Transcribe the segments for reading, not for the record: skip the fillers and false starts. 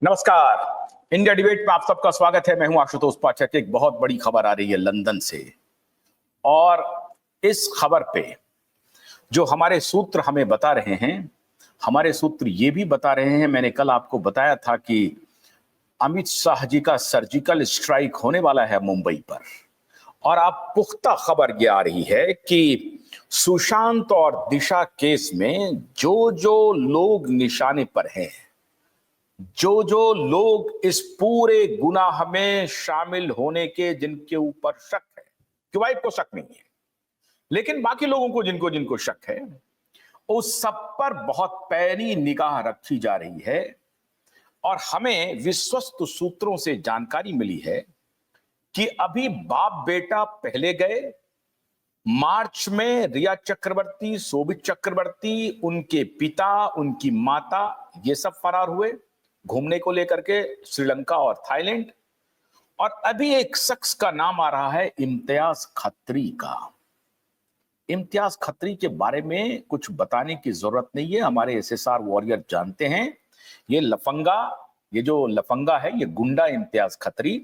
नमस्कार। India debate में आप सबका स्वागत है। मैं हूं आशुतोष पाठक। एक बहुत बड़ी खबर आ रही है लंदन से, और इस खबर पे जो हमारे सूत्र हमें बता रहे हैं, हमारे सूत्र ये भी बता रहे हैं, मैंने कल आपको बताया था कि अमित शाह जी का सर्जिकल स्ट्राइक होने वाला है मुंबई पर, और आप पुख्ता खबर ये आ रही है कि सुशांत और दिशा केस में जो जो लोग निशाने पर हैं, जो जो लोग इस पूरे गुनाह में शामिल होने के जिनके ऊपर शक है, क्यों को शक नहीं है, लेकिन बाकी लोगों को जिनको जिनको शक है, उस सब पर बहुत पैनी निगाह रखी जा रही है। और हमें विश्वस्त सूत्रों से जानकारी मिली है कि अभी बाप बेटा पहले गए। मार्च में रिया चक्रवर्ती, शोभित चक्रवर्ती, उनके पिता, उनकी माता, ये सब फरार हुए घूमने को लेकर के श्रीलंका और थाईलैंड। और अभी एक शख्स का नाम आ रहा है इम्तियाज खत्री का। इम्तियाज खत्री के बारे में कुछ बताने की जरूरत नहीं है, हमारे एसएसआर वॉरियर जानते हैं। ये लफंगा, ये जो लफंगा है, ये गुंडा इम्तियाज खत्री।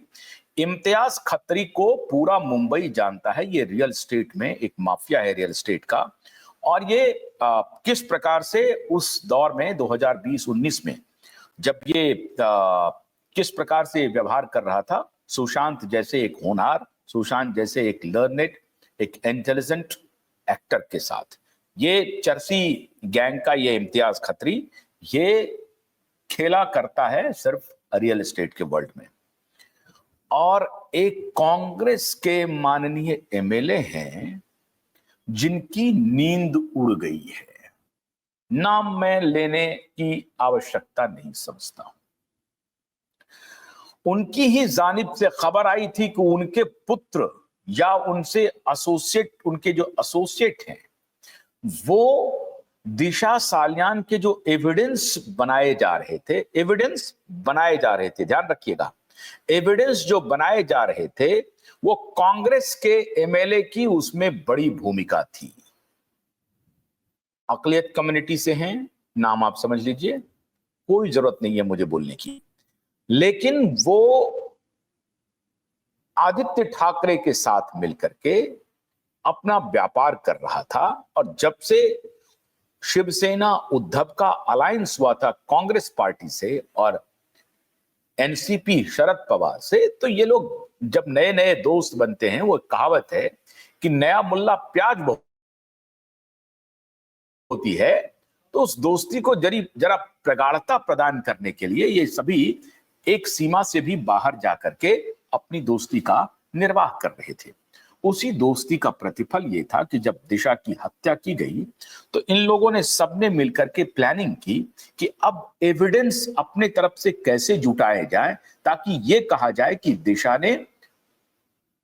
इम्तियाज खत्री को पूरा मुंबई जानता है। ये रियल स्टेट में एक माफिया है, रियल स्टेट का। और ये किस प्रकार से उस दौर में 2020-19 में जब ये किस प्रकार से व्यवहार कर रहा था सुशांत जैसे एक होनहार, सुशांत जैसे एक लर्नेड, एक इंटेलिजेंट एक्टर के साथ, ये चर्सी गैंग का ये इम्तियाज खत्री ये खेला करता है सिर्फ रियल एस्टेट के वर्ल्ड में। और एक कांग्रेस के माननीय एमएलए हैं जिनकी नींद उड़ गई है। नाम मैं लेने की आवश्यकता नहीं समझता हूं। उनकी ही जानिब से खबर आई थी कि उनके पुत्र या उनसे एसोसिएट, उनके जो एसोसिएट हैं, वो दिशा सालियान के जो एविडेंस बनाए जा रहे थे, एविडेंस बनाए जा रहे थे, ध्यान रखिएगा, एविडेंस जो बनाए जा रहे थे वो कांग्रेस के एमएलए की उसमें बड़ी भूमिका थी। अकलियत कम्युनिटी से हैं, नाम आप समझ लीजिए, कोई जरूरत नहीं है मुझे बोलने की। लेकिन वो आदित्य ठाकरे के साथ मिलकर के अपना व्यापार कर रहा था। और जब से शिवसेना उद्धव का अलायंस हुआ था कांग्रेस पार्टी से और एनसीपी शरद पवार से, तो ये लोग जब नए नए दोस्त बनते हैं, वो कहावत है कि नया मुल्ला प्याज होती है, तो उस दोस्ती को जरा प्रगाढ़ता प्रदान करने के लिए ये सभी एक सीमा से भी बाहर जाकर के अपनी दोस्ती का निर्वाह कर रहे थे। उसी दोस्ती का प्रतिफल ये था कि जब दिशा की हत्या की गई तो इन लोगों ने सबने मिलकर के प्लानिंग की कि अब एविडेंस अपने तरफ से कैसे जुटाए जाए ताकि ये कहा जाए कि दिशा ने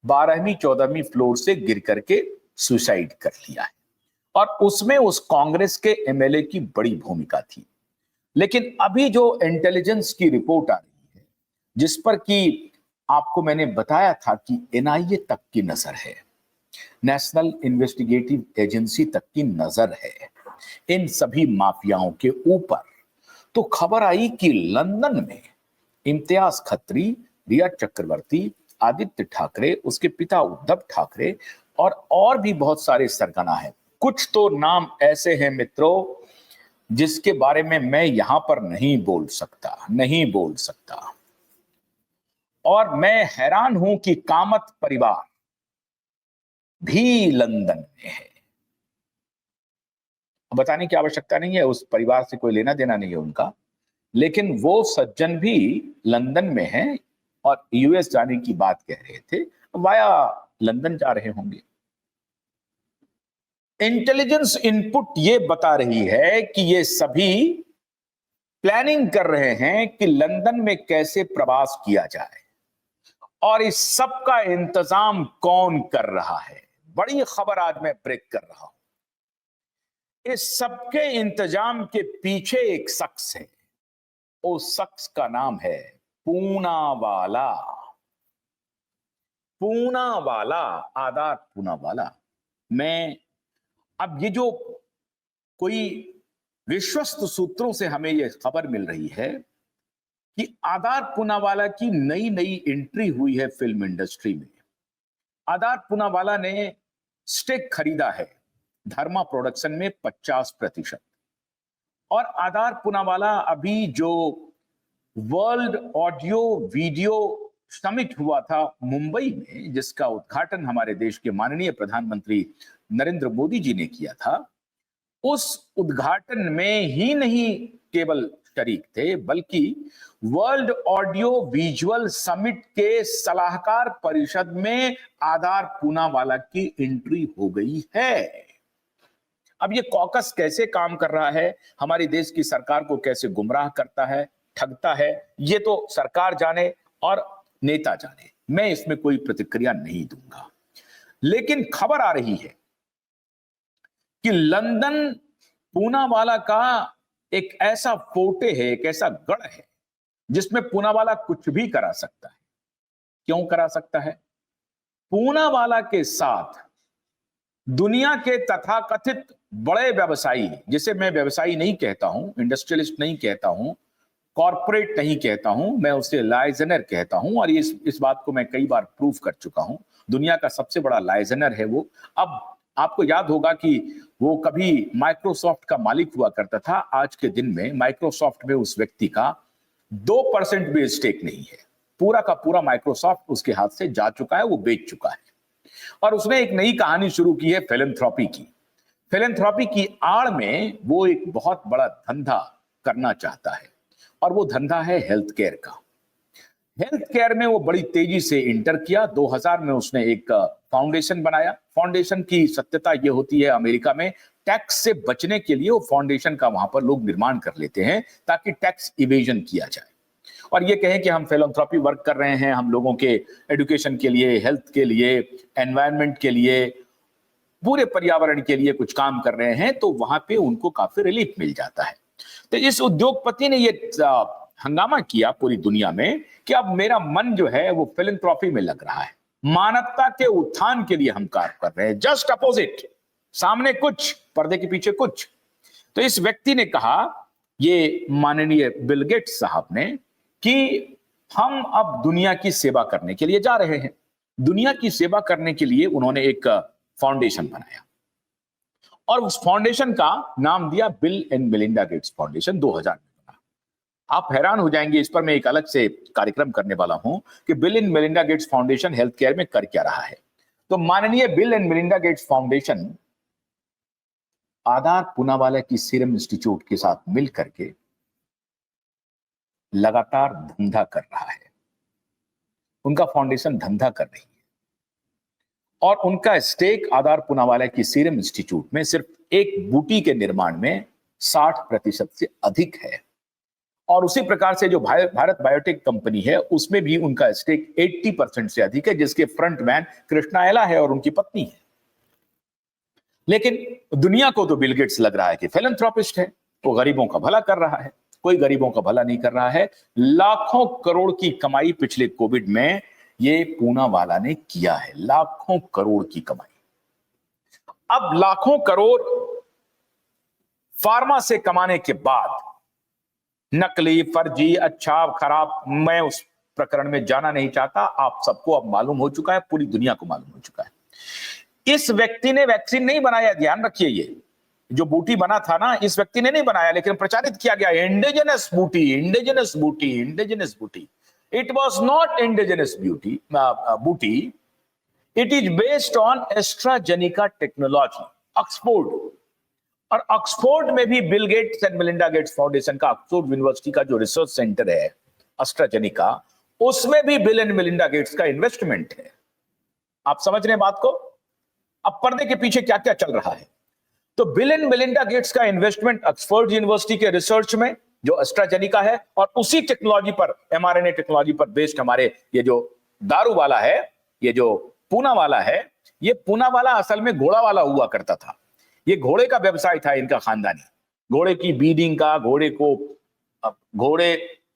12वीं 14वीं फ्लोर से गिर करके सुसाइड कर लिया है। और उसमें उस कांग्रेस के एमएलए की बड़ी भूमिका थी। लेकिन अभी जो इंटेलिजेंस की रिपोर्ट आ रही है, जिस पर कि आपको मैंने बताया था कि एनआईए तक की नजर है, नेशनल इन्वेस्टिगेटिव एजेंसी तक की नजर है इन सभी माफियाओं के ऊपर, तो खबर आई कि लंदन में इम्तियाज खत्री, रिया चक्रवर्ती, आदित्य ठाकरे, उसके पिता उद्धव ठाकरे और भी बहुत सारे सरगना हैं। कुछ तो नाम ऐसे हैं मित्रों जिसके बारे में मैं यहां पर नहीं बोल सकता। और मैं हैरान हूं कि कामत परिवार भी लंदन में है। बताने की आवश्यकता नहीं है, उस परिवार से कोई लेना देना नहीं है उनका, लेकिन वो सज्जन भी लंदन में हैं और यूएस जाने की बात कह रहे थे, वाया लंदन जा रहे होंगे। इंटेलिजेंस इनपुट ये बता रही है कि ये सभी प्लानिंग कर रहे हैं कि लंदन में कैसे प्रवास किया जाए, और इस सब का इंतजाम कौन कर रहा है। बड़ी खबर आज मैं ब्रेक कर रहा हूं। इस सबके इंतजाम के पीछे एक शख्स है, उस शख्स का नाम है पूनावाला। पूनावाला, आदार पूनावाला। मैं अब ये जो कोई विश्वस्त सूत्रों से हमें यह खबर मिल रही है कि आदार पूनावाला की नई नई एंट्री हुई है फिल्म इंडस्ट्री में। आदार पूनावाला ने स्टेक खरीदा है धर्मा प्रोडक्शन में 50%। और आदार पूनावाला अभी जो वर्ल्ड ऑडियो वीडियो समिट हुआ था मुंबई में, जिसका उद्घाटन हमारे देश के माननीय प्रधानमंत्री नरेंद्र मोदी जी ने किया था, उस उद्घाटन में ही नहीं केवल शरीक थे, बल्कि वर्ल्ड ऑडियो विजुअल समिट के सलाहकार परिषद में आदार पूनावाला की एंट्री हो गई है। अब ये कॉकस कैसे काम कर रहा है, हमारे देश की सरकार को कैसे गुमराह करता है, ठगता है, ये तो सरकार जाने और नेता जाने। मैं इसमें कोई प्रतिक्रिया नहीं दूंगा। लेकिन खबर आ रही है कि लंदन पूनावाला का एक ऐसा फोर्टे है, एक ऐसा गढ़ है, जिसमें पूनावाला कुछ भी करा सकता है। क्यों करा सकता है? पूनावाला के साथ दुनिया के तथाकथित बड़े व्यवसायी, जिसे मैं व्यवसायी नहीं कहता हूं, इंडस्ट्रियलिस्ट नहीं कहता हूं, कॉर्पोरेट नहीं कहता हूं, मैं उसे लाइजनर कहता हूं। और इस बात को मैं कई बार प्रूव कर चुका हूं। दुनिया का सबसे बड़ा लाइजनर है वो। अब आपको याद होगा कि वो कभी माइक्रोसॉफ्ट का मालिक हुआ करता था। आज के दिन में माइक्रोसॉफ्ट में उस व्यक्ति का 2% भी स्टेक नहीं है। पूरा का पूरा माइक्रोसॉफ्ट उसके हाथ से जा चुका है, वो बेच चुका है। और उसने एक नई कहानी शुरू की है फिलैंथ्रोपी की। फिलैंथ्रोपी की आड़ में वो एक बहुत बड़ा धंधा करना चाहता है, और वो धंधा है हेल्थ केयर का। हेल्थ केयर में वो बड़ी तेजी से इंटर किया। 2000 में उसने एक फाउंडेशन बनाया। फाउंडेशन की सत्यता ये होती है अमेरिका में, टैक्स से बचने के लिए वो फाउंडेशन का वहां पर लोग निर्माण कर लेते हैं ताकि टैक्स इवेजन किया जाए, और ये कहें कि हम फिलैंथ्रोपी वर्क कर रहे हैं, हम लोगों के एजुकेशन के लिए, हेल्थ के लिए, एनवायरनमेंट के लिए, पूरे पर्यावरण के लिए कुछ काम कर रहे हैं, तो वहां पे उनको काफी रिलीफ मिल जाता है। तो इस उद्योगपति ने ये हंगामा किया पूरी दुनिया में कि अब मेरा मन जो है वो फिलैंथ्रोपी में लग रहा है, मानवता के उत्थान के लिए हम कार्य कर रहे हैं। जस्ट अपोजिट, सामने कुछ, पर्दे के पीछे कुछ। तो इस व्यक्ति ने कहा, ये माननीय बिल गेट्स साहब ने, कि हम अब दुनिया की सेवा करने के लिए जा रहे हैं। दुनिया की सेवा करने के लिए उन्होंने एक फाउंडेशन बनाया, और उस फाउंडेशन का नाम दिया bill and Melinda Gates foundation. 2000 में बना। आप हैरान हो जाएंगे, इस पर मैं एक अलग से कार्यक्रम करने वाला हूं कि bill and Melinda Gates foundation health care में कर क्या रहा है। तो माननीय bill and Melinda Gates foundation आदार पूनावाला की सीरम इंस्टीट्यूट के साथ मिल करके लगातार धंधा कर रहा है। उनका फाउंडेशन धंधा कर रही है, और उनका स्टेक आदार पूनावाला की सीरम इंस्टीट्यूट में सिर्फ एक बूटी के निर्माण में 60% से अधिक है। और उसी प्रकार से जो भारत बायोटेक कंपनी है, उसमें भी उनका स्टेक 80% से अधिक है, जिसके फ्रंटमैन कृष्णा एला है और उनकी पत्नी है। लेकिन दुनिया को तो बिल गेट्स लग रहा है कि फिलैंथ्रोपिस्ट है, वो गरीबों का भला कर रहा है। कोई गरीबों का भला नहीं कर रहा है। लाखों करोड़ की कमाई पिछले कोविड में ये पूनावाला ने किया है, लाखों करोड़ की कमाई। अब लाखों करोड़ फार्मा से कमाने के बाद नकली, फर्जी, अच्छा, खराब, मैं उस प्रकरण में जाना नहीं चाहता। आप सबको अब मालूम हो चुका है, पूरी दुनिया को मालूम हो चुका है। इस व्यक्ति ने वैक्सीन नहीं बनाया, ध्यान रखिए। ये जो बूटी बना था ना, इस व्यक्ति ने नहीं बनाया, लेकिन प्रचारित किया गया इंडिजिनस बूटी, इंडिजिनस बूटी, इंडिजिनस बूटी। It was not indigenous booty. It is based on AstraZeneca technology. Oxford, और ऑक्सफोर्ड में भी Bill Gates and Melinda Gates foundation का, ऑक्सफोर्ड यूनिवर्सिटी का जो रिसर्च सेंटर है एस्ट्राजेनिका, उसमें भी बिल एंड मेलिंडा गेट्स का इन्वेस्टमेंट है। आप समझ रहे हैं बात को? अब पर्दे के पीछे क्या क्या चल रहा है। तो बिल एंड मेलिंडा गेट्स का इन्वेस्टमेंट ऑक्सफोर्ड यूनिवर्सिटी के रिसर्च में, जो एस्ट्राजेनिका है, और उसी टेक्नोलॉजी पर, mRNA टेक्नोलॉजी पर बेस्ड हमारे ये जो दारू वाला है, ये जो पूनावाला है, ये पूनावाला असल में घोड़ा वाला हुआ करता था। ये घोड़े का व्यवसाय था इनका खानदानी, घोड़े की ब्रीडिंग का, घोड़े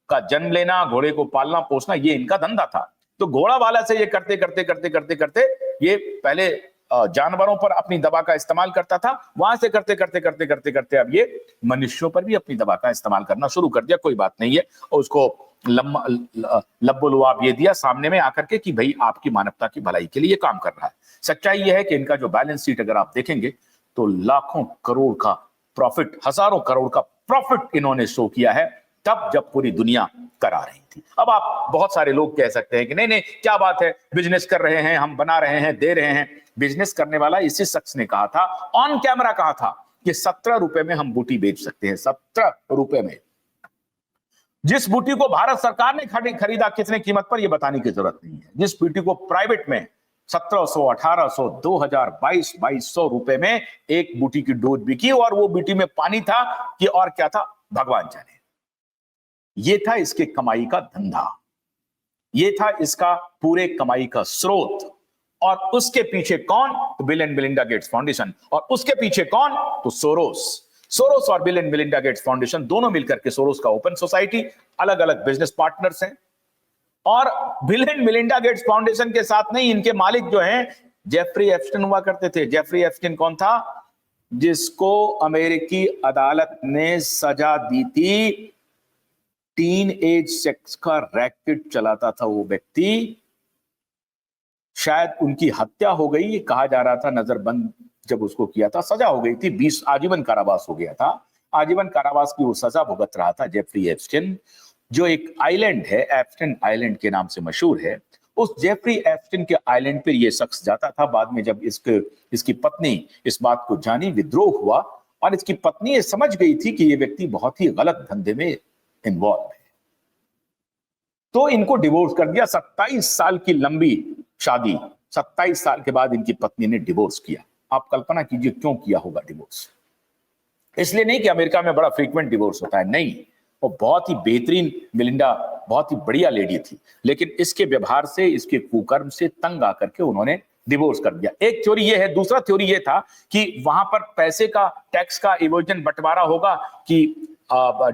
का जन्म लेना, घोड़े को पालना पोसना, ये इनका धंधा था। तो घोड़ा वाला से ये करते करते करते करते करते ये पहले जानवरों पर अपनी दवा का इस्तेमाल करता था, वहां से करते करते करते करते करते अब ये मनुष्यों पर भी अपनी दवा का इस्तेमाल करना शुरू कर दिया। कोई बात नहीं है, और उसको लब्बुलुआब ये दिया सामने में आकर के कि भाई आपकी मानवता की भलाई के लिए काम कर रहा है। सच्चाई यह है कि इनका जो बैलेंस शीट अगर आप देखेंगे तो लाखों करोड़ का प्रॉफिट, हजारों करोड़ का प्रॉफिट इन्होंने शो किया है तब जब पूरी दुनिया करा रही थी। अब आप बहुत सारे लोग कह सकते हैं कि नहीं नहीं क्या बात है, बिजनेस कर रहे हैं, हम बना रहे हैं, दे रहे हैं। बिजनेस करने वाला इसी शख्स ने कहा था, ऑन कैमरा कहा था कि 17 रुपए में हम बूटी बेच सकते हैं, 17 रुपए में। जिस बूटी को भारत सरकार ने खरीदा कितने कीमत पर, यह बताने की जरूरत नहीं है। जिस बूटी को प्राइवेट में 1700, 1800, 2000, 2200 रुपए में एक बूटी की डोज बिकी और वो बूटी में पानी था कि और क्या था भगवान जाने। ये था इसके कमाई का धंधा, ये था इसका पूरे कमाई का स्रोत। और उसके पीछे कौन? तो bill and Melinda Gates foundation. और उसके पीछे कौन? तो सोरोस और bill and Melinda Gates foundation दोनों मिलकर के, सोरोस का ओपन सोसाइटी, अलग अलग बिजनेस पार्टनर्स हैं। और bill and Melinda Gates foundation के साथ नहीं, इनके मालिक जो हैं जेफरी एप्स्टाइन हुआ करते थे। जेफरी एप्स्टाइन कौन था? जिसको अमेरिकी अदालत ने सजा दी थी, टीन एज सेक्स का रैकेट चलाता था वो व्यक्ति। शायद उनकी हत्या हो गई, कहा जा रहा था, नजरबंद जब उसको किया था, सजा हो गई थी, 20 आजीवन कारावास हो गया था। आजीवन कारावास की वो सजा भुगत रहा था जेफरी एप्स्टाइन, जो एक आइलैंड है, एप्स्टाइन आइलैंड के नाम से मशहूर है। उस जेफरी एप्स्टाइन के आइलैंड पर ये शख्स जाता था। बाद में जब इसकी पत्नी इस बात को जानी, विद्रोह हुआ और इसकी पत्नी ये समझ गई थी कि ये व्यक्ति बहुत ही गलत धंधे में इन्वॉल्व है, तो इनको डिवोर्स कर दिया। 27 साल की लंबी शादी, 27 साल के बाद इनकी पत्नी ने डिवोर्स किया। आप कल्पना कीजिए क्यों किया होगा डिवोर्स। इसलिए नहीं कि अमेरिका में बड़ा फ्रीक्वेंट डिवोर्स होता है, नहीं, वो बहुत ही बेहतरीन, मेलिंडा बहुत ही बढ़िया लेडी थी, लेकिन इसके व्यवहार से, इसके कुकर्म से तंग आकर के उन्होंने डिवोर्स कर दिया। एक थ्योरी ये है। दूसरा थ्योरी ये था कि वहां पर पैसे का, टैक्स का इवोजन बंटवारा होगा कि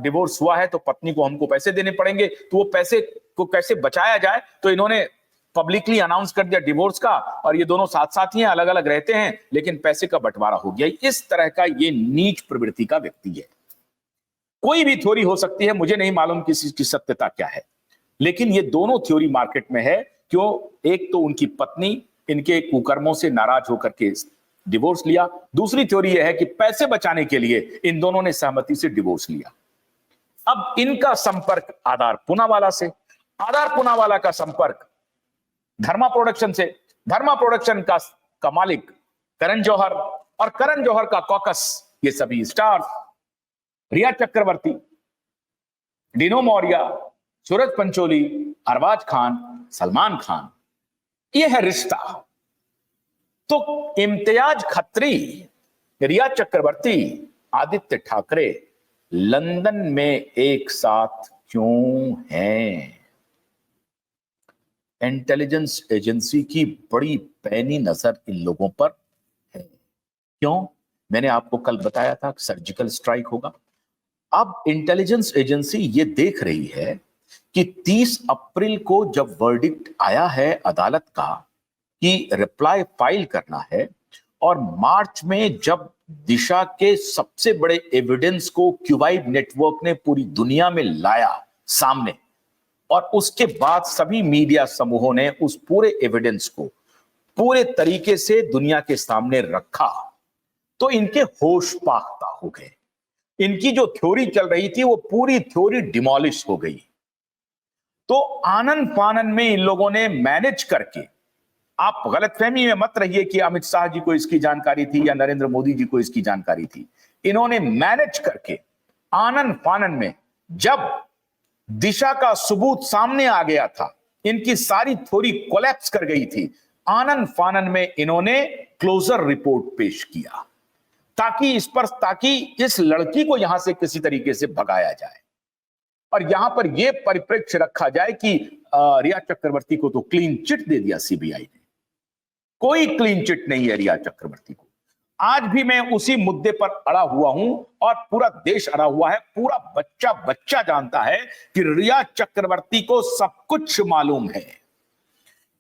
डिवोर्स हुआ है तो पत्नी को हमको पैसे देने पड़ेंगे, तो वो पैसे को कैसे बचाया जाए, तो इन्होंने पब्लिकली अनाउंस कर दिया डिवोर्स का। और ये दोनों साथ साथ ही हैं, अलग अलग रहते हैं, लेकिन पैसे का बंटवारा हो गया। इस तरह का ये नीच प्रवृत्ति का व्यक्ति है। कोई भी थ्योरी हो सकती है, मुझे नहीं मालूम किसी की सत्यता क्या है, लेकिन ये दोनों थ्योरी मार्केट में है। क्यों? एक तो उनकी पत्नी इनके कुकर्मों से नाराज होकर के डिवोर्स लिया। दूसरी थ्योरी यह है कि पैसे बचाने के लिए इन दोनों ने सहमति से डिवोर्स लिया। अब इनका संपर्क आधार पूनावाला से, आधार पूनावाला का संपर्क धर्मा प्रोडक्शन से, धर्मा प्रोडक्शन का मालिक करण जौहर, और करण जौहर का कॉकस, ये सभी स्टार्स, रिया चक्रवर्ती, डिनो मौर्य, सूरज पंचोली, अरबाज खान, सलमान खान, ये है रिश्ता। तो इम्तियाज खत्री, रिया चक्रवर्ती, आदित्य ठाकरे लंदन में एक साथ क्यों हैं? इंटेलिजेंस एजेंसी की बड़ी पैनी नजर इन लोगों पर है। क्यों? मैंने आपको कल बताया था सर्जिकल स्ट्राइक होगा। अब इंटेलिजेंस एजेंसी ये देख रही है कि 30 अप्रैल को जब वर्डिक्ट आया है अदालत का कि रिप्लाई फाइल करना है, और मार्च में जब दिशा के सबसे बड़े एविडेंस को क्यूबाइड नेटवर्क ने पूरी दुनिया में लाया सामने, और उसके बाद सभी मीडिया समूहों ने उस पूरे एविडेंस को पूरे तरीके से दुनिया के सामने रखा, तो इनके होश पाख्ता हो गए। इनकी जो थ्योरी चल रही थी वो पूरी थ्योरी डिमोलिश हो गई। तो आनन फानन में इन लोगों ने मैनेज करके, आप गलतफहमी में मत रहिए कि अमित शाह जी को इसकी जानकारी थी या नरेंद्र मोदी जी को इसकी जानकारी थी। इन्होंने मैनेज करके आनन फानन में, जब दिशा का सबूत सामने आ गया था, इनकी सारी थ्योरी कोलैप्स कर गई थी, आनन फानन में इन्होंने क्लोजर रिपोर्ट पेश किया ताकि इस लड़की को यहां से किसी तरीके से भगाया जाए। और यहां पर यह परिप्रेक्ष्य रखा जाए कि रिया चक्रवर्ती को तो क्लीन चिट दे दिया सीबीआई ने। कोई क्लीन चिट नहीं है रिया चक्रवर्ती को। आज भी मैं उसी मुद्दे पर अड़ा हुआ हूं और पूरा देश अड़ा हुआ है। पूरा बच्चा बच्चा जानता है कि रिया चक्रवर्ती को सब कुछ मालूम है।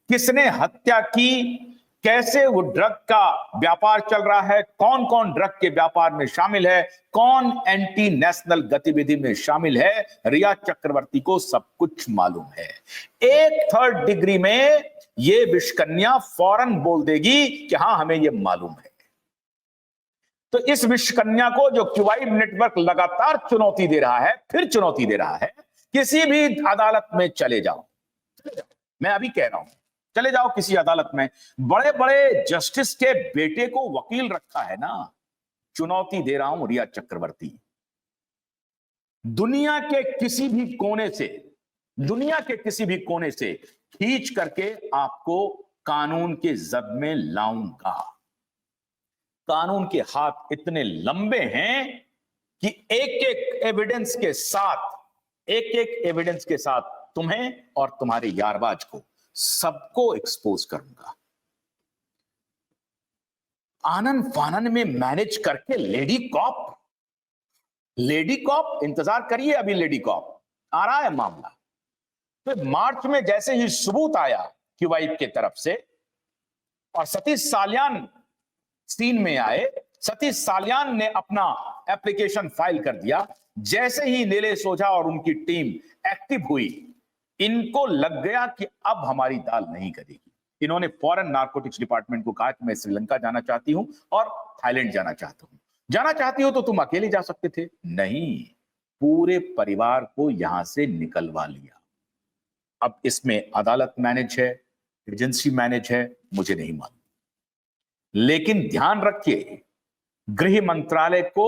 किसने हत्या की, कैसे वो ड्रग का व्यापार चल रहा है, कौन कौन ड्रग के व्यापार में शामिल है, कौन एंटी नेशनल गतिविधि में शामिल है, रिया चक्रवर्ती को सब कुछ मालूम है। एक थर्ड डिग्री में ये विषकन्या फौरन बोल देगी कि हां हमें ये मालूम है। तो इस विषकन्या को जो क्यूबाइड नेटवर्क लगातार चुनौती दे रहा है, फिर चुनौती दे रहा है, किसी भी अदालत में चले जाओ, मैं अभी कह रहा हूं, चले जाओ किसी अदालत में, बड़े बड़े जस्टिस के बेटे को वकील रखा है ना, चुनौती दे रहा हूं रिया चक्रवर्ती। दुनिया के किसी भी कोने से, दुनिया के किसी भी कोने से खींच करके आपको कानून के जद में लाऊंगा। कानून के हाथ इतने लंबे हैं कि एक एक एविडेंस के साथ, एक एक एविडेंस के साथ तुम्हें और तुम्हारे यारबाज को सबको एक्सपोज करूंगा। आनन फानन में मैनेज करके लेडी कॉप, लेडी कॉप, इंतजार करिए, अभी लेडी कॉप आ रहा है मामला। तो मार्च में जैसे ही सबूत आया क्यूबाइड की तरफ से और सतीश साल्यान सीन में आए, सतीश साल्यान ने अपना एप्लीकेशन फाइल कर दिया। जैसे ही नीलेश ओझा और उनकी टीम एक्टिव हुई, इनको लग गया कि अब हमारी दाल नहीं करेगी। इन्होंने फॉरेन नारकोटिक्स डिपार्टमेंट को कहा कि मैं श्रीलंका जाना चाहती हूं और थाईलैंड जाना चाहता हूं। जाना चाहती हो तो तुम अकेले जा सकते थे, नहीं, पूरे परिवार को यहां से निकलवा लिया। अब इसमें अदालत मैनेज है, एजेंसी मैनेज है, मुझे नहीं मालूम, लेकिन ध्यान रखिए गृह मंत्रालय को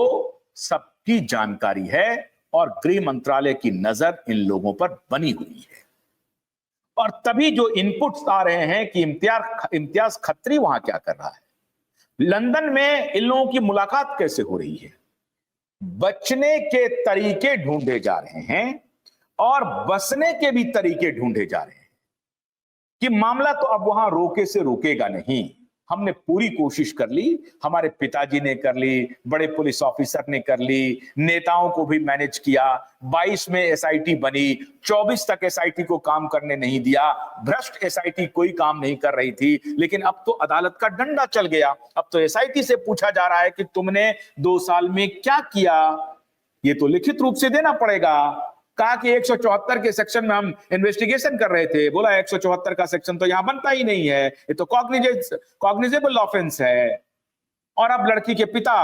सबकी जानकारी है और गृह मंत्रालय की नजर इन लोगों पर बनी हुई है। और तभी जो इनपुट्स आ रहे हैं कि इम्तियाज खत्री वहां क्या कर रहा है, लंदन में इन लोगों की मुलाकात कैसे हो रही है, बचने के तरीके ढूंढे जा रहे हैं और बसने के भी तरीके ढूंढे जा रहे हैं कि मामला तो अब वहां रोके से रुकेगा नहीं। हमने पूरी कोशिश कर ली, हमारे पिताजी ने कर ली, बड़े पुलिस ऑफिसर ने कर ली, नेताओं को भी मैनेज किया, 22 में एसआईटी बनी, 24 तक एसआईटी को काम करने नहीं दिया, भ्रष्ट एसआईटी कोई काम नहीं कर रही थी, लेकिन अब तो अदालत का डंडा चल गया। अब तो एसआईटी से पूछा जा रहा है कि तुमने 2 साल में क्या किया, ये तो लिखित रूप से देना पड़ेगा। कहा कि 174 के सेक्शन में हम इन्वेस्टिगेशन कर रहे थे, बोला 174 का सेक्शन तो यहां बनता ही नहीं है, ये तो कॉग्निजेबल ऑफेंस है। और अब लड़की के पिता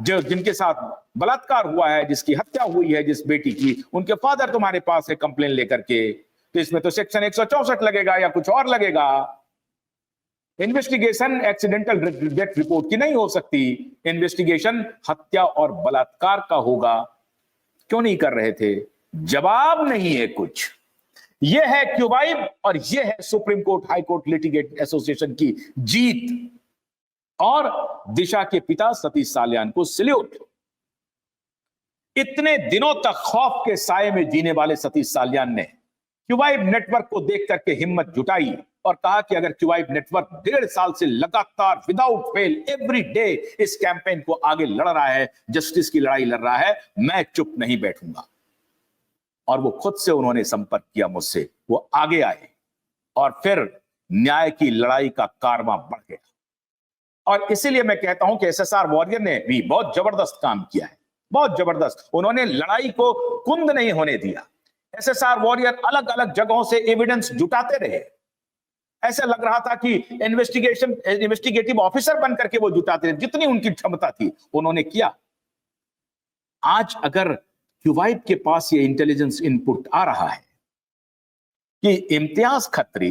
जो जिनके साथ बलात्कार हुआ है, जिसकी हत्या हुई है जिस बेटी की, उनके फादर तुम्हारे पास है कंप्लेन लेकर के, तो इसमें तो सेक्शन 164 लगेगा या कुछ और लगेगा। इन्वेस्टिगेशन एक्सीडेंटल डेथ रिपोर्ट की नहीं हो सकती, इन्वेस्टिगेशन हत्या और बलात्कार का होगा। क्यों नहीं कर रहे थे? जवाब नहीं है कुछ। यह है क्यूबाइड और यह है supreme court high court litigate association की जीत। और दिशा के पिता सतीश साल्यान को सैल्यूट। इतने दिनों तक खौफ के साए में जीने वाले सतीश साल्यान ने क्यूबाइड नेटवर्क को देख करके हिम्मत जुटाई और कहा कि अगर क्यूबाइड नेटवर्क 1.5 साल से लगातार विदाउट फेल एवरी डे इस कैंपेन को आगे लड़ रहा है, जस्टिस की लड़ाई लड़ रहा है, मैं चुप नहीं बैठूंगा। और वो खुद से उन्होंने संपर्क किया मुझसे, वो आगे आए और फिर न्याय की लड़ाई का कारवां बढ़ गया। और इसीलिए मैं कहता हूं कि एसएसआर वॉरियर ने भी बहुत जबरदस्त काम किया है, बहुत जबरदस्त। उन्होंने लड़ाई को कुंद नहीं होने दिया। एसएसआर वॉरियर अलग अलग जगहों से एविडेंस जुटाते रहे। ऐसा लग रहा था कि इन्वेस्टिगेटिव ऑफिसर बनकर के वो जुटाते रहे, जितनी उनकी क्षमता थी उन्होंने किया। आज अगर क्यूबाइड के पास ये इंटेलिजेंस इनपुट आ रहा है कि इम्तियाज खत्री,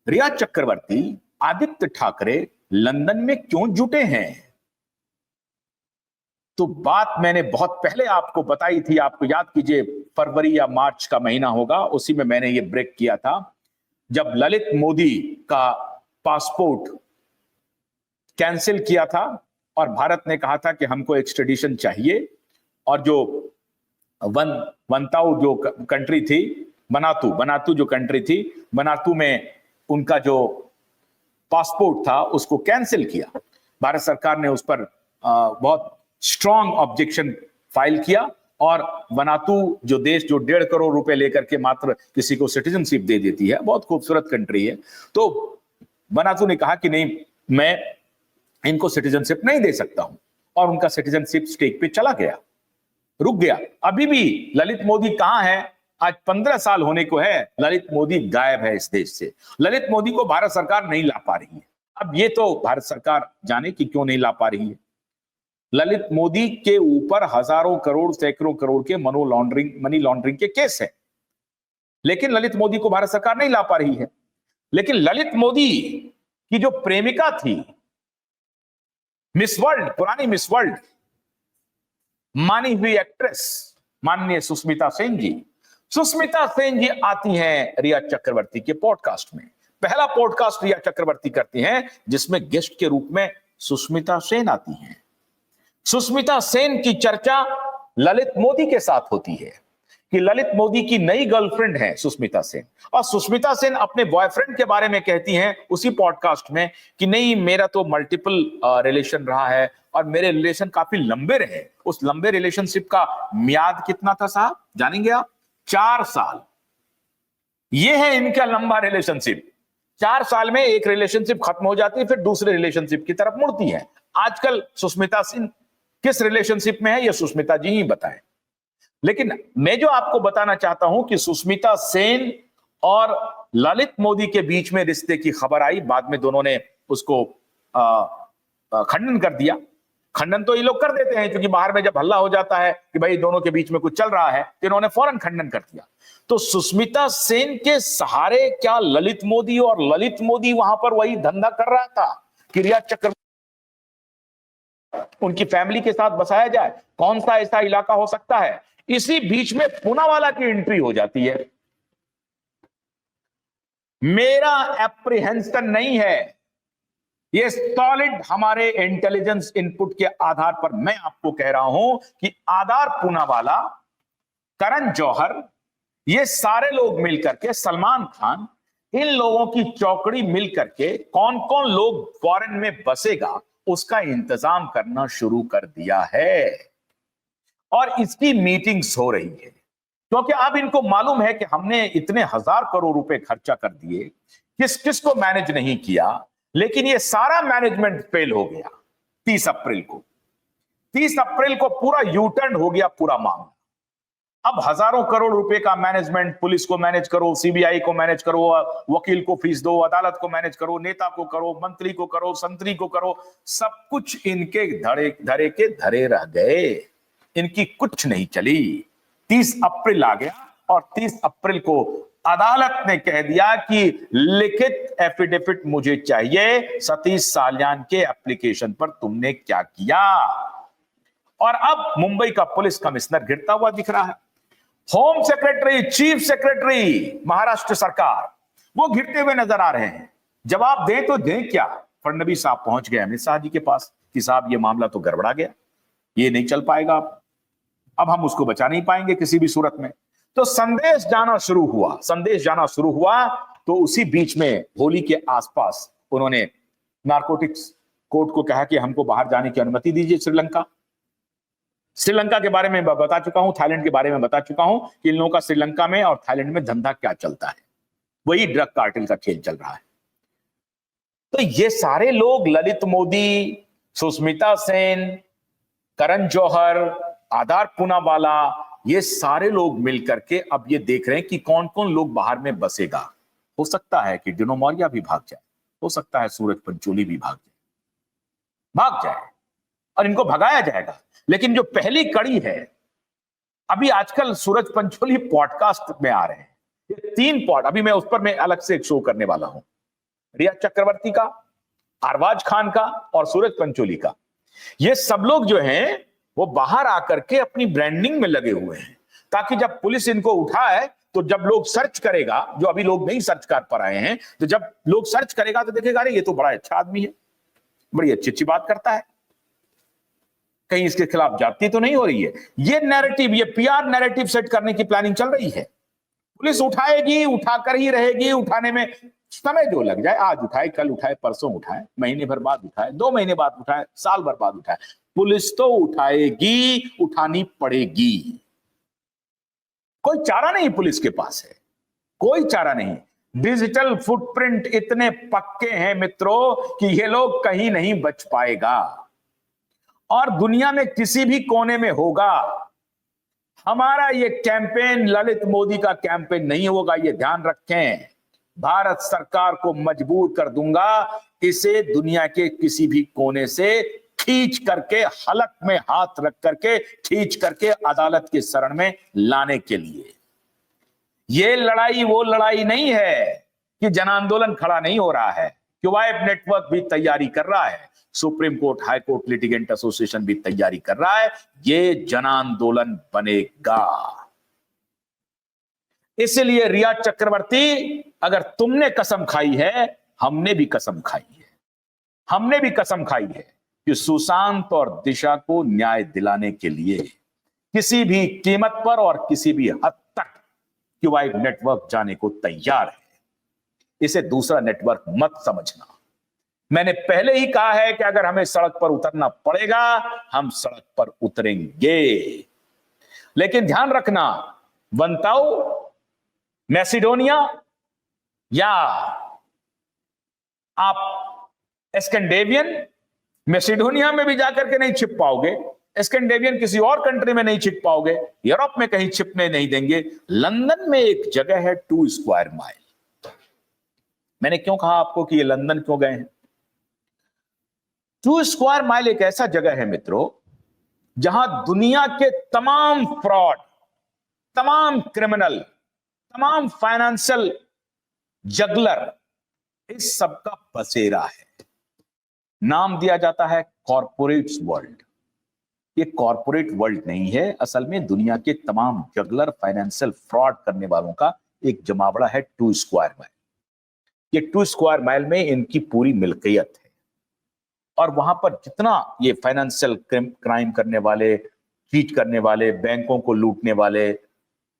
रिया चक्रवर्ती, आदित्य ठाकरे लंदन में क्यों जुटे हैं, तो बात मैंने बहुत पहले आपको बताई थी। आपको याद कीजिए, फरवरी या मार्च का महीना होगा, उसी में मैंने ये ब्रेक किया था, जब ललित मोदी का पासपोर्ट कैंसिल किया था और भारत ने कहा था कि हमको एक्सट्रेडिशन चाहिए। और जो वनताऊ जो कंट्री थी, बनातू जो कंट्री थी, बनातू में उनका जो पासपोर्ट था उसको कैंसिल किया। भारत सरकार ने उस पर बहुत स्ट्रॉन्ग ऑब्जेक्शन फाइल किया और वनातू जो देश जो 1.5 करोड़ रुपए लेकर के मात्र किसी को सिटीजनशिप दे देती है, बहुत खूबसूरत कंट्री है, तो बनातू ने कहा कि नहीं, मैं इनको सिटीजनशिप नहीं दे सकता हूं, और उनका सिटीजनशिप स्टेक पे चला गया, रुक गया। अभी भी ललित मोदी कहां है? आज 15 साल होने को है, ललित मोदी गायब है इस देश से। ललित मोदी को भारत सरकार नहीं ला पा रही है। अब ये तो भारत सरकार जाने कि क्यों नहीं ला पा रही है। ललित मोदी के ऊपर हजारों करोड़, सैकड़ों करोड़ के मनी लॉन्ड्रिंग के केस है, लेकिन ललित मोदी को भारत सरकार नहीं ला पा रही है। लेकिन ललित मोदी की जो प्रेमिका थी, मिस वर्ल्ड, पुरानी मिस वर्ल्ड, मानी हुई एक्ट्रेस माननीय सुष्मिता सेन जी, सुष्मिता सेन जी आती हैं रिया चक्रवर्ती के पॉडकास्ट में। पहला पॉडकास्ट रिया चक्रवर्ती करती हैं जिसमें गेस्ट के रूप में सुष्मिता सेन आती हैं। सुष्मिता सेन की चर्चा ललित मोदी के साथ होती है कि ललित मोदी की नई गर्लफ्रेंड है सुष्मिता सेन, और सुष्मिता सेन अपने बॉयफ्रेंड के बारे में कहती हैं उसी पॉडकास्ट में कि नहीं, मेरा तो मल्टीपल रिलेशन रहा है और मेरे रिलेशन काफी लंबे रहे। उस लंबे रिलेशनशिप का म्याद कितना था साहब, जानेंगे आप? 4 साल। ये है इनका लंबा रिलेशनशिप। 4 साल में एक रिलेशनशिप खत्म हो जाती है, फिर दूसरे रिलेशनशिप की तरफ मुड़ती है। आजकल सुष्मिता सेन किस रिलेशनशिप में है, यह सुष्मिता जी ही बताएं। लेकिन मैं जो आपको बताना चाहता हूं कि सुष्मिता सेन और ललित मोदी के बीच में रिश्ते की खबर आई, बाद में दोनों ने उसको खंडन कर दिया। खंडन तो ये लोग कर देते हैं, क्योंकि बाहर में जब हल्ला हो जाता है कि भाई दोनों के बीच में कुछ चल रहा है, तो इन्होंने फौरन खंडन कर दिया। तो सुष्मिता सेन के सहारे क्या ललित मोदी, और ललित मोदी वहां पर वही धंधा कर रहा था कि रिया चक्रवर्ती उनकी फैमिली के साथ बसाया जाए। कौन सा ऐसा इलाका हो सकता है? इसी बीच में पूनावाला की एंट्री हो जाती है। मेरा एप्रीहेंशन नहीं है, ये सॉलिड हमारे इंटेलिजेंस इनपुट के आधार पर मैं आपको कह रहा हूं कि आधार पूनावाला, करण जौहर, ये सारे लोग मिलकर के, सलमान खान, इन लोगों की चौकड़ी मिलकर के कौन कौन लोग फॉरेन में बसेगा उसका इंतजाम करना शुरू कर दिया है, और इसकी मीटिंग्स हो रही है। क्योंकि अब इनको मालूम है कि हमने इतने 1000 करोड़ रुपए खर्चा कर दिए, किस किस को मैनेज नहीं किया, लेकिन ये सारा मैनेजमेंट फेल हो गया 30 अप्रैल को। 30 अप्रैल को पूरा यूटर्न हो गया पूरा मामला। अब हजारों करोड़ रुपए का मैनेजमेंट, पुलिस को मैनेज करो, सीबीआई को मैनेज करो, वकील को फीस दो, अदालत को मैनेज करो, नेता को करो, मंत्री को करो, संतरी को करो, सब कुछ इनके धरे के धरे रह गए, इनकी कुछ नहीं चली। 30 अप्रैल आ गया और 30 अप्रैल को अदालत ने कह दिया कि लिखित एफिडेविट मुझे चाहिए, सतीश साल्यान के एप्लीकेशन पर तुमने क्या किया। और अब मुंबई का पुलिस कमिश्नर गिरता हुआ दिख रहा है। Home secretary, chief secretary Maharashtra सरकार, वो घिरते हुए नजर आ रहे हैं। जवाब दें तो दें क्या? फडणवीस साहब पहुंच गए अमित शाह जी के पास कि साहब ये मामला तो गड़बड़ा गया, ये नहीं चल पाएगा, अब हम उसको बचा नहीं पाएंगे किसी भी सूरत में। तो संदेश जाना शुरू हुआ। तो उसी बीच में होली के आसपास उन्होंने नारकोटिक्स कोर्ट को कहा कि हमको बाहर जाने की अनुमति दीजिए। श्रीलंका के बारे में बता चुका हूं, थाईलैंड के बारे में बता चुका हूं कि इन लोगों का श्रीलंका में और थाईलैंड में धंधा क्या चलता है, वही ड्रग कार्टेल का खेल चल रहा है। तो ये सारे लोग, ललित मोदी, सुष्मिता सेन, करण जौहर, आधार पूनावाला, ये सारे लोग मिलकर के अब ये देख रहे हैं कि कौन कौन लोग बाहर में बसेगा। हो सकता है कि डिनो मौर्या भी भाग जाए, हो सकता है सूरज पंचोली भी भाग जाए और इनको भगाया जाएगा। लेकिन जो पहली कड़ी है, अभी आजकल सूरज पंचोली पॉडकास्ट में आ रहे हैं, ये 3 पॉड, अभी मैं उस पर मैं अलग से एक शो करने वाला हूं, रिया चक्रवर्ती का, अरबाज खान का और सूरज पंचोली का। ये सब लोग जो हैं वो बाहर आकर के अपनी ब्रांडिंग में लगे हुए हैं, ताकि जब पुलिस इनको उठाए तो जब लोग सर्च करेगा, जो अभी लोग नहीं सर्च कर पा रहे हैं, तो जब लोग सर्च करेगा तो देखेगा अरे ये तो बड़ा अच्छा आदमी है, बड़ी अच्छी अच्छी बात करता है, कहीं इसके खिलाफ जाती तो नहीं हो रही है। ये नैरेटिव, ये पीआर नैरेटिव सेट करने की प्लानिंग चल रही है। पुलिस उठाएगी, उठाकर ही रहेगी, उठाने में समय जो लग जाए, आज उठाए, कल उठाए, परसों उठाए, महीने भर बाद उठाए, 2 महीने बाद उठाए, साल भर बाद उठाए, पुलिस तो उठाएगी, उठानी पड़ेगी। कोई चारा नहीं पुलिस के पास है, कोई चारा नहीं। डिजिटल फुटप्रिंट इतने पक्के हैं मित्रों कि ये लोग कहीं नहीं बच पाएगा और दुनिया में किसी भी कोने में होगा। हमारा ये कैंपेन ललित मोदी का कैंपेन नहीं होगा, ये ध्यान रखें। भारत सरकार को मजबूर कर दूंगा इसे दुनिया के किसी भी कोने से खींच करके, हलक में हाथ रख करके खींच करके अदालत के शरण में लाने के लिए। ये लड़ाई वो लड़ाई नहीं है कि जन आंदोलन खड़ा नहीं हो रहा है। क्वाइब नेटवर्क भी तैयारी कर रहा है, supreme court, high court litigant association भी तैयारी कर रहा है। ये जन आंदोलन बनेगा। इसलिए रिया चक्रवर्ती, अगर तुमने कसम खाई है, हमने भी कसम खाई है। हमने भी कसम खाई है कि सुशांत और दिशा को न्याय दिलाने के लिए किसी भी कीमत पर और किसी भी हद तक क्वाइब नेटवर्क जाने को तैयार है। इसे दूसरा नेटवर्क मत समझना। मैंने पहले ही कहा है कि अगर हमें सड़क पर उतरना पड़ेगा, हम सड़क पर उतरेंगे। लेकिन ध्यान रखना, वंताओ, मैसिडोनिया या आप स्कैंडिनेवियन, मैसिडोनिया में भी जाकर के नहीं छिप पाओगे, स्कैंडिनेवियन किसी और कंट्री में नहीं छिप पाओगे, यूरोप में कहीं छिपने नहीं देंगे। लंदन में एक जगह है 2 स्क्वायर माइल। मैंने क्यों कहा आपको कि ये लंदन क्यों गए हैं? 2 स्क्वायर माइल एक ऐसा जगह है मित्रों, जहां दुनिया के तमाम फ्रॉड, तमाम क्रिमिनल, तमाम फाइनेंशियल जगलर, इस सब का बसेरा है। नाम दिया जाता है कॉर्पोरेट्स वर्ल्ड। ये कॉर्पोरेट वर्ल्ड नहीं है, असल में दुनिया के तमाम जगलर, फाइनेंशियल फ्रॉड करने वालों का एक जमावड़ा है 2 स्क्वायर माइल। ये 2 स्क्वायर माइल में इनकी पूरी मिल्कियत है और वहां पर जितना ये फाइनेंशियल क्राइम करने वाले, चीट करने वाले, बैंकों को लूटने वाले,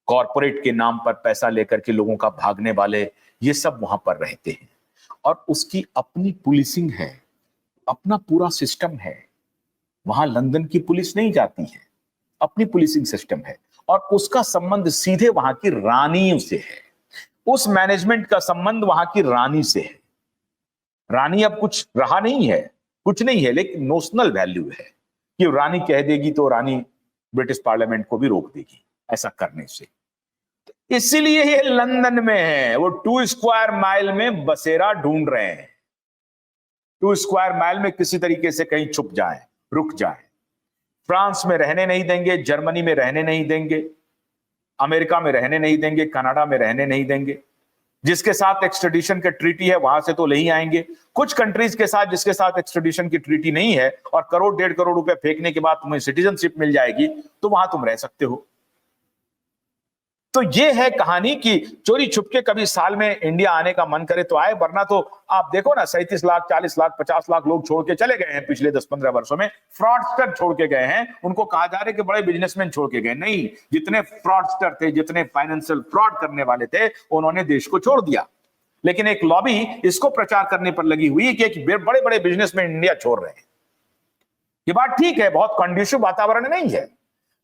कॉर्पोरेट के नाम पर पैसा लेकर के लोगों का भागने वाले, ये सब वहां पर रहते हैं और उसकी अपनी पुलिसिंग है, अपना पूरा सिस्टम है। वहां लंदन की पुलिस नहीं जाती है, अपनी पुलिसिंग सिस्टम है और उसका संबंध सीधे वहां की रानी से है। उस मैनेजमेंट का संबंध वहां की रानी से है। रानी अब कुछ रहा नहीं है, कुछ नहीं है, लेकिन नोशनल वैल्यू है कि रानी कह देगी तो रानी ब्रिटिश पार्लियामेंट को भी रोक देगी ऐसा करने से। इसीलिए ये लंदन में है, वो 2 स्क्वायर माइल में बसेरा ढूंढ रहे हैं। 2 स्क्वायर माइल में किसी तरीके से कहीं छुप जाएं, रुक जाएं। फ्रांस में रहने नहीं देंगे, जर्मनी में रहने नहीं देंगे, अमेरिका में रहने नहीं देंगे, कनाडा में रहने नहीं देंगे। जिसके साथ एक्सट्रेडिशन का ट्रीटी है वहां से तो ले ही आएंगे। कुछ कंट्रीज के साथ जिसके साथ एक्सट्रेडिशन की ट्रीटी नहीं है और करोड़ 1.5 करोड़ रुपए फेंकने के बाद तुम्हें सिटीजनशिप मिल जाएगी तो वहां तुम रह सकते हो। तो ये है कहानी कि चोरी छुपके कभी साल में इंडिया आने का मन करे तो आए, वरना तो आप देखो ना 37 लाख, 40 लाख, 50 लाख लोग छोड़ के चले गए हैं पिछले 10-15 वर्षों में। फ्रॉडस्टर छोड़ के गए हैं। उनको कहा जा रहा है कि बड़े बिजनेसमैन छोड़ के गए, नहीं, जितने फ्रॉडस्टर थे, जितने फाइनेंशियल फ्रॉड करने वाले थे, उन्होंने देश को छोड़ दिया। लेकिन एक लॉबी इसको प्रचार करने पर लगी हुई कि बड़े बड़े बिजनेसमैन इंडिया छोड़ रहे हैं। ये बात ठीक है, बहुत कंड्यूसिव वातावरण नहीं है,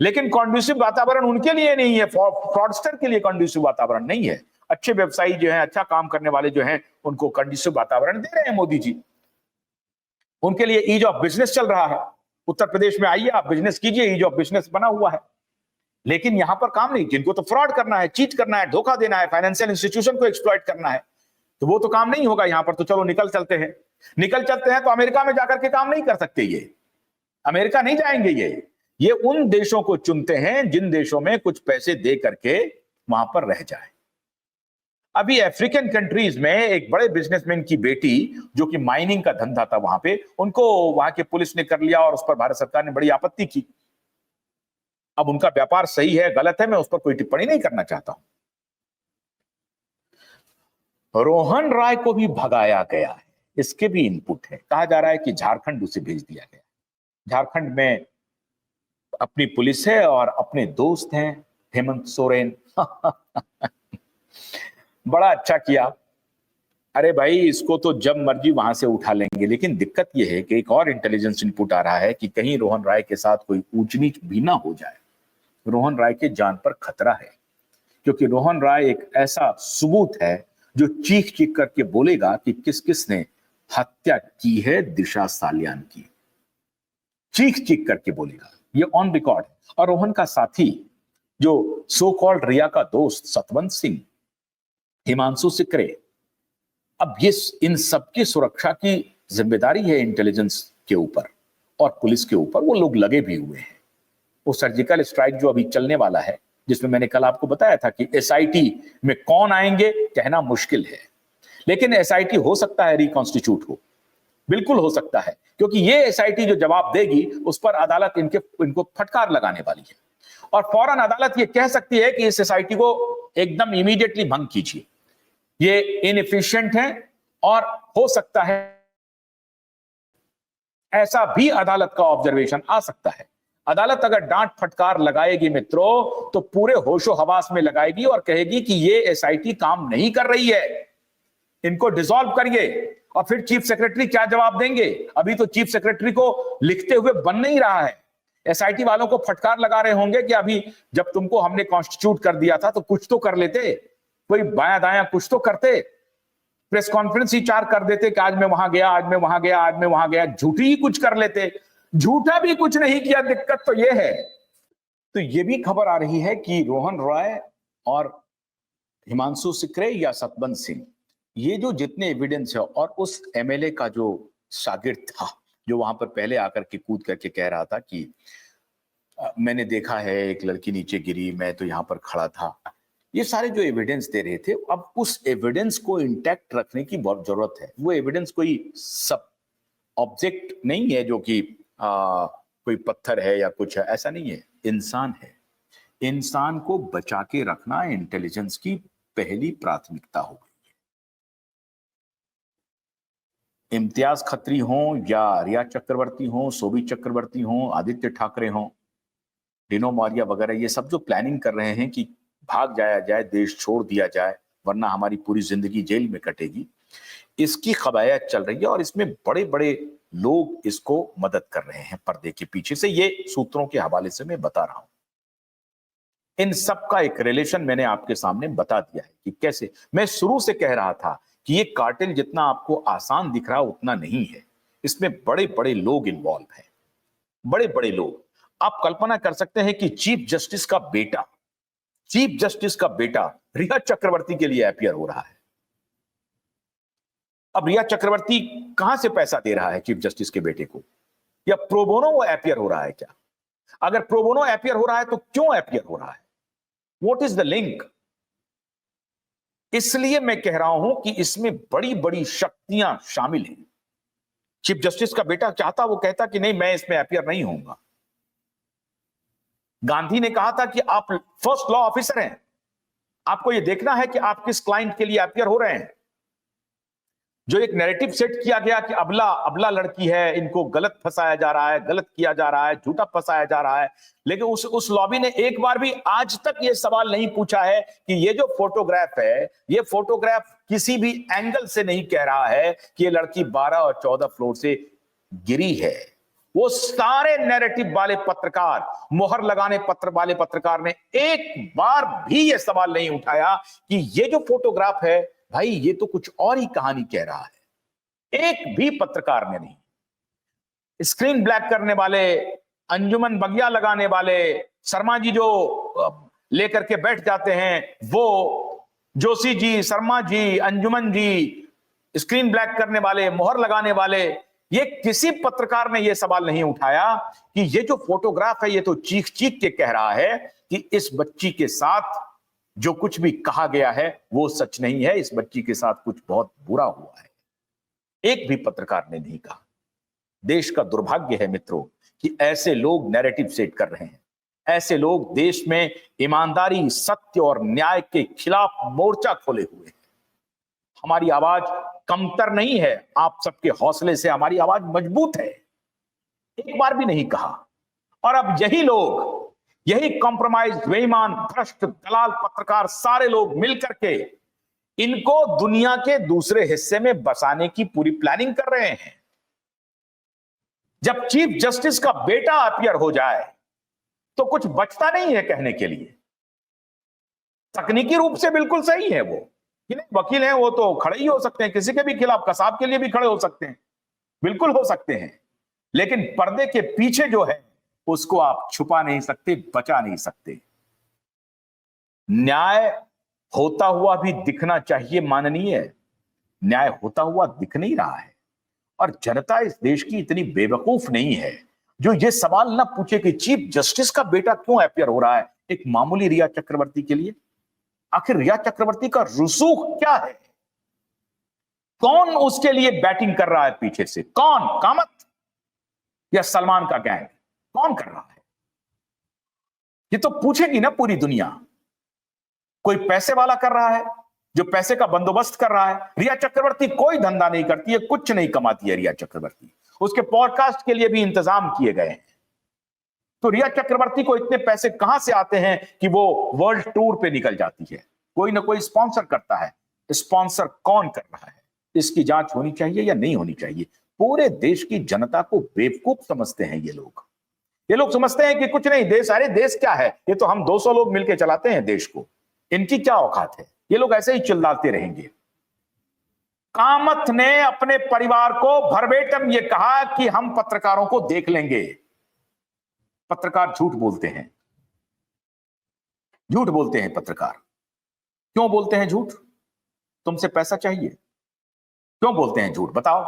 लेकिन कंड्यूसिव वातावरण उनके लिए नहीं है, फ्रॉडस्टर के लिए कंड्यूसिव वातावरण नहीं है। अच्छे व्यवसायी जो हैं, अच्छा काम करने वाले जो हैं, उनको कंड्यूसिव वातावरण दे रहे हैं मोदी जी। उनके लिए ईज ऑफ बिजनेस चल रहा है। उत्तर प्रदेश में आइए, आप बिजनेस कीजिए, ईज ऑफ बिजनेस बना हुआ है। लेकिन यहां पर काम नहीं, जिनको तो फ्रॉड करना है, चीट करना है, धोखा देना है, फाइनेंशियल इंस्टीट्यूशन को एक्सप्लॉइट करना है, तो वो तो काम नहीं होगा यहां पर। तो चलो निकल चलते हैं। निकल चलते हैं तो अमेरिका में जाकर के काम नहीं कर सकते, ये अमेरिका नहीं जाएंगे। ये उन देशों को चुनते हैं जिन देशों में कुछ पैसे दे करके वहां पर रह जाए। अभी अफ्रीकन कंट्रीज में एक बड़े बिजनेसमैन की बेटी, जो कि माइनिंग का धंधा था वहां पे, उनको वहां के पुलिस ने कर लिया और उस पर भारत सरकार ने बड़ी आपत्ति की। अब उनका व्यापार सही है गलत है, मैं उस पर कोई टिप्पणी नहीं करना चाहता हूं। रोहन राय को भी भगाया गया है, इसके भी इनपुट है। कहा जा रहा है कि झारखंड उसे भेज दिया गया। झारखंड में अपनी पुलिस है और अपने दोस्त हैं हेमंत सोरेन। बड़ा अच्छा किया। अरे भाई, इसको तो जब मर्जी वहां से उठा लेंगे। लेकिन दिक्कत यह है कि एक और इंटेलिजेंस इनपुट आ रहा है कि कहीं रोहन राय के साथ कोई ऊंच नीच भी ना हो जाए। रोहन राय के जान पर खतरा है, क्योंकि रोहन राय एक ऐसा सबूत है जो चीख चीख करके बोलेगा कि किस किसने हत्या की है दिशा सालियान की, चीख चीख करके बोलेगा, ये ऑन रिकॉर्ड है। और रोहन का साथी जो सो कॉल्ड रिया का दोस्त सतवंत सिंह, हिमांशु सिकरे, अब ये इन सबकी सुरक्षा की जिम्मेदारी है इंटेलिजेंस के ऊपर और पुलिस के ऊपर, वो लोग लगे भी हुए हैं। वो सर्जिकल स्ट्राइक जो अभी चलने वाला है, जिसमें मैंने कल आपको बताया था कि एसआईटी में कौन आएंगे कहना मुश्किल है, लेकिन एसआईटी हो सकता है रिकॉन्स्टिट्यूट हो, बिल्कुल हो सकता है, क्योंकि ये एसआईटी जो जवाब देगी उस पर अदालत इनको फटकार लगाने वाली है और फौरन अदालत ये कह सकती है कि इस एसआईटी को एकदम इमीडिएटली भंग कीजिए, ये इनएफिशिएंट है। और हो सकता है ऐसा भी अदालत का ऑब्जर्वेशन आ सकता है। अदालत अगर डांट फटकार लगाएगी मित्रों, तो पूरे होशो हवास में लगाएगी और कहेगी कि ये एसआईटी काम नहीं कर रही है, इनको डिसॉल्व करिए। और फिर चीफ सेक्रेटरी क्या जवाब देंगे? अभी तो चीफ सेक्रेटरी को लिखते हुए बन नहीं रहा है। एसआईटी वालों को फटकार लगा रहे होंगे कि अभी जब तुमको हमने कॉन्स्टिट्यूट कर दिया था तो कुछ तो कर लेते, कोई बाया दाया कुछ तो करते, प्रेस कॉन्फ्रेंस ही 4 कर देते कि आज मैं वहां गया, आज मैं वहां गया, आज मैं वहां गया, झूठी ही कुछ कर लेते। झूठा भी कुछ नहीं किया, दिक्कत तो यह है। तो यह भी खबर आ रही है कि रोहन रॉय और हिमांशु सिकरे या सतवंत सिंह, ये जो जितने एविडेंस है, और उस एमएलए का जो शागिर्द था जो वहां पर पहले आकर के कूद करके कह रहा था कि मैंने देखा है एक लड़की नीचे गिरी, मैं तो यहां पर खड़ा था, ये सारे जो एविडेंस दे रहे थे, अब उस एविडेंस को इंटैक्ट रखने की बहुत जरूरत है। वो एविडेंस कोई सब ऑब्जेक्ट नहीं है जो कि कोई पत्थर है या कुछ है, ऐसा नहीं है, इंसान है। इंसान को बचा के रखना इंटेलिजेंस की पहली प्राथमिकता हो गई है। इम्तियाज खत्री हो या रिया चक्रवर्ती हो, शोभी चक्रवर्ती हो, आदित्य ठाकरे हो, डिनो मौर्य वगैरह, ये सब जो प्लानिंग कर रहे हैं कि भाग जाया जाए, देश छोड़ दिया जाए, वरना हमारी पूरी जिंदगी जेल में कटेगी, इसकी कवायद चल रही है और इसमें बड़े बड़े लोग इसको मदद कर रहे हैं पर्दे के पीछे से। ये सूत्रों के हवाले से मैं बता रहा हूं। इन सब का एक रिलेशन मैंने आपके सामने बता दिया है कि कैसे। मैं शुरू से कह रहा था कि ये कार्टेल जितना आपको आसान दिख रहा उतना नहीं है, इसमें बड़े बड़े लोग इन्वॉल्व हैं, बड़े बड़े लोग। आप कल्पना कर सकते हैं कि चीफ जस्टिस का बेटा रिया चक्रवर्ती के लिए अपियर हो रहा है। अब रिया चक्रवर्ती कहां से पैसा दे रहा है चीफ जस्टिस के बेटे को, या प्रोबोनो वो अपियर हो रहा है क्या? अगर प्रोबोनो अपियर हो रहा है तो क्यों अपियर हो रहा है? What is the link? इसलिए मैं कह रहा हूं कि इसमें बड़ी बड़ी शक्तियां शामिल हैं। चीफ जस्टिस का बेटा चाहता, वो कहता कि नहीं, मैं इसमें अपियर नहीं होऊंगा। गांधी ने कहा था कि आप फर्स्ट लॉ ऑफिसर हैं, आपको यह देखना है कि आप किस क्लाइंट के लिए अपियर हो रहे हैं। जो एक नैरेटिव सेट किया गया कि अबला अबला लड़की है, इनको गलत फंसाया जा रहा है, गलत किया जा रहा है, झूठा फंसाया जा रहा है, लेकिन उस लॉबी ने एक बार भी आज तक ये सवाल नहीं पूछा है कि ये जो फोटोग्राफ है, ये फोटोग्राफ किसी भी एंगल से नहीं कह रहा है कि ये लड़की 12 और 14 फ्लोर से गिरी है। वो सारे नैरेटिव वाले पत्रकार, मोहर लगाने वाले पत्रकार ने एक बार भी ये सवाल नहीं उठाया कि ये जो फोटोग्राफ है भाई, ये तो कुछ और ही कहानी कह रहा है। एक भी पत्रकार ने नहीं। स्क्रीन ब्लैक करने वाले, अंजुमन बगिया लगाने वाले, शर्मा जी जो लेकर के बैठ जाते हैं, वो जोशी जी, शर्मा जी, अंजुमन जी, स्क्रीन ब्लैक करने वाले, मोहर लगाने वाले, ये किसी पत्रकार ने ये सवाल नहीं उठाया कि ये जो फोटोग्राफ है, ये तो चीख चीख के कह रहा है कि इस बच्ची के साथ जो कुछ भी कहा गया है वो सच नहीं है, इस बच्ची के साथ कुछ बहुत बुरा हुआ है। एक भी पत्रकार ने नहीं कहा। देश का दुर्भाग्य है मित्रों कि ऐसे लोग नैरेटिव सेट कर रहे हैं। ऐसे लोग देश में ईमानदारी, सत्य और न्याय के खिलाफ मोर्चा खोले हुए हैं। हमारी आवाज कमतर नहीं है, आप सबके हौसले से हमारी आवाज मजबूत है। एक बार भी नहीं कहा। और अब यही लोग, यही कॉम्प्रोमाइज, बेईमान, भ्रष्ट, दलाल पत्रकार, सारे लोग मिलकर के इनको दुनिया के दूसरे हिस्से में बसाने की पूरी प्लानिंग कर रहे हैं। जब चीफ जस्टिस का बेटा अपियर हो जाए तो कुछ बचता नहीं है कहने के लिए। तकनीकी रूप से बिल्कुल सही है वो, वकील हैं वो तो खड़े ही हो सकते हैं, किसी के भी खिलाफ, कसाब के लिए भी खड़े हो सकते हैं, बिल्कुल हो सकते हैं, लेकिन पर्दे के पीछे जो है उसको आप छुपा नहीं सकते, बचा नहीं सकते। न्याय होता हुआ भी दिखना चाहिए माननीय, न्याय होता हुआ दिख नहीं रहा है। और जनता इस देश की इतनी बेवकूफ नहीं है जो ये सवाल ना पूछे कि चीफ जस्टिस का बेटा क्यों अपियर हो रहा है एक मामूली रिया चक्रवर्ती के लिए। आखिर रिया चक्रवर्ती का रसूख क्या है? कौन उसके लिए बैटिंग कर रहा है पीछे से? कौन? कामत या सलमान का गैंग? कौन कर रहा है? ये तो पूछेगी ना पूरी दुनिया। कोई पैसे वाला कर रहा है जो पैसे का बंदोबस्त कर रहा है। रिया चक्रवर्ती कोई धंधा नहीं करती है, कुछ नहीं कमाती है रिया चक्रवर्ती। उसके पॉडकास्ट के लिए भी इंतजाम किए गए हैं। तो रिया चक्रवर्ती को इतने पैसे कहां से आते हैं कि वो वर्ल्ड टूर पे निकल जाती है? कोई ना कोई स्पॉन्सर करता है। स्पॉन्सर कौन कर रहा है इसकी जांच होनी चाहिए या नहीं होनी चाहिए। पूरे देश की जनता को बेवकूफ समझते हैं ये लोग। ये लोग समझते हैं कि कुछ नहीं, देश, अरे देश क्या है, ये तो हम 200 लोग मिलकर चलाते हैं देश को, इनकी क्या औकात है। ये लोग ऐसे ही चिल्लाते रहेंगे। कामत ने अपने परिवार को भरभेटम ये कहा कि हम पत्रकारों को देख लेंगे। पत्रकार झूठ बोलते हैं, झूठ बोलते हैं पत्रकार। क्यों बोलते हैं झूठ? तुमसे पैसा चाहिए, क्यों बोलते हैं झूठ? बताओ।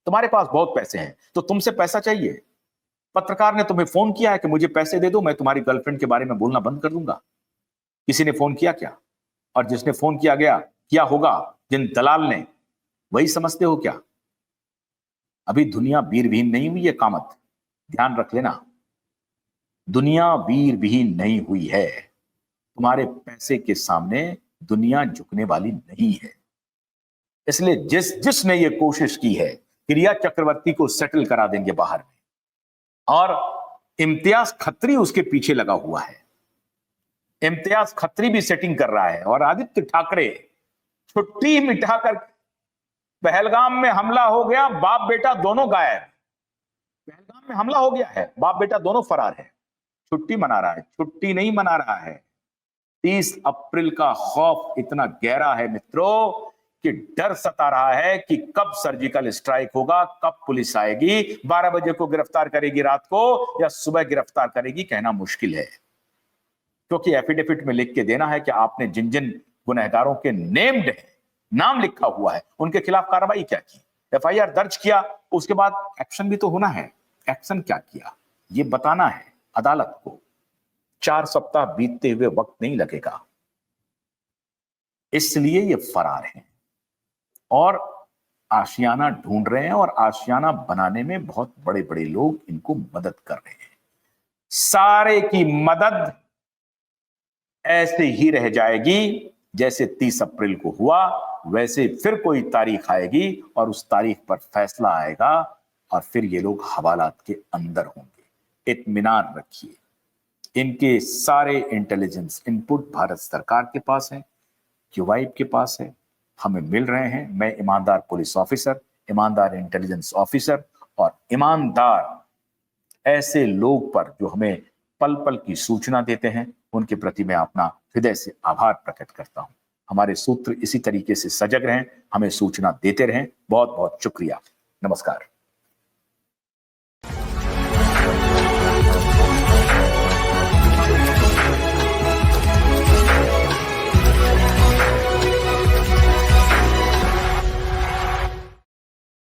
तुम्हारे पास बहुत पैसे हैं तो तुमसे पैसा चाहिए। पत्रकार ने तुम्हें फोन किया है कि मुझे पैसे दे दो, मैं तुम्हारी गर्लफ्रेंड के बारे में बोलना बंद कर दूंगा। किसी ने फोन किया क्या? और जिसने फोन किया होगा, जिन दलाल ने, वही समझते हो क्या? अभी दुनिया वीर विहीन नहीं हुई है कामत, ध्यान रख लेना। दुनिया वीर विहीन नहीं हुई है। तुम्हारे पैसे के सामने दुनिया झुकने वाली नहीं है। इसलिए जिसने ये कोशिश की है कि रिया चक्रवर्ती को सेटल करा देंगे बाहर में, और इम्तियाज खत्री उसके पीछे लगा हुआ है। इम्तियाज खत्री भी सेटिंग कर रहा है, और आदित्य ठाकरे छुट्टी मिटाकर, पहलगाम में हमला हो गया, बाप बेटा दोनों गायब। पहलगाम में हमला हो गया है, बाप बेटा दोनों फरार है, छुट्टी मना रहा है। छुट्टी नहीं मना रहा है। 30 अप्रैल का खौफ इतना गहरा है मित्रों कि डर सता रहा है कि कब सर्जिकल स्ट्राइक होगा, कब पुलिस आएगी, 12 बजे को गिरफ्तार करेगी रात को या सुबह गिरफ्तार करेगी, कहना मुश्किल है। क्योंकि एफिडेविट में लिख के देना है कि आपने जिन जिन गुनहगारों के नेम्ड है, नाम लिखा हुआ है, उनके खिलाफ कार्रवाई क्या की, एफआईआर दर्ज किया, उसके बाद एक्शन भी तो होना है। एक्शन क्या किया ये बताना है अदालत को। 4 सप्ताह बीतते हुए वक्त नहीं लगेगा, इसलिए ये फरार हैं और आशियाना ढूंढ रहे हैं, और आशियाना बनाने में बहुत बड़े बड़े लोग इनको मदद कर रहे हैं। सारे की मदद ऐसे ही रह जाएगी जैसे 30 अप्रैल को हुआ, वैसे फिर कोई तारीख आएगी और उस तारीख पर फैसला आएगा, और फिर ये लोग हवालात के अंदर होंगे। इत्मीनान रखिए, इनके सारे इंटेलिजेंस इनपुट भारत सरकार के पास है, क्यूवाइब के पास है, हमें मिल रहे हैं। मैं ईमानदार पुलिस ऑफिसर, ईमानदार इंटेलिजेंस ऑफिसर और ईमानदार ऐसे लोग पर जो हमें पल पल की सूचना देते हैं, उनके प्रति मैं अपना हृदय से आभार प्रकट करता हूं। हमारे सूत्र इसी तरीके से सजग रहें, हमें सूचना देते रहें। बहुत बहुत शुक्रिया। नमस्कार।